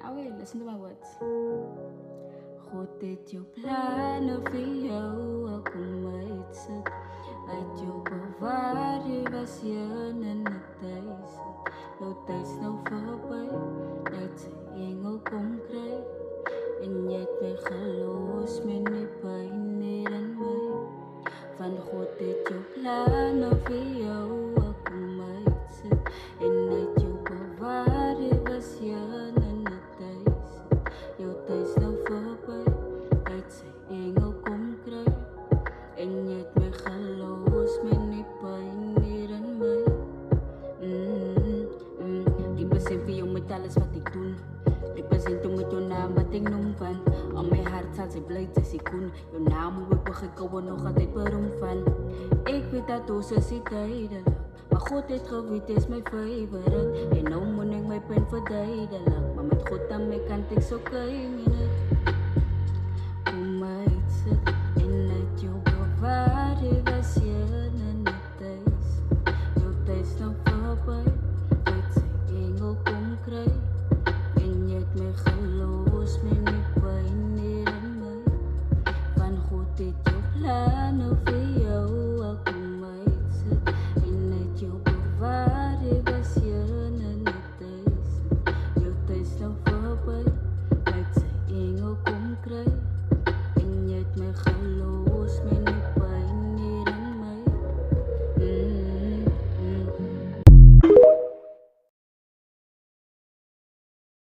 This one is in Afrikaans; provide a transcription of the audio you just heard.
Okay, listen to my words. God het jou planne vir jou, ek kom uitsit. Uit jou bewaar, jy was hier in die thuis. Jou thuis nou voorbij, net sy engel kom kry. En jy het my geloos met die pijn hier in my. Van God het jou planne vir jou, ek kom uitsit. En uit jou bewaar, jy was hier in die thuis. Jou thuis nou voorbij, uit sy engel kom kry. En jy het my geloos met die pijn hier in my. Die besef vir jou met alles wat ek doen. Represent jou met jou naam wat ek noem van. Al my hart sal sy blyd as ek koen. Jou naam hoe ek begin kou nog altyd beroem van. Ek weet dat ons is die tydelik, maar God het geweet is my favorite. En nou moet ek my pijn verduidelik, maar met God aan my kant ek so kry my net. Kom uitsit.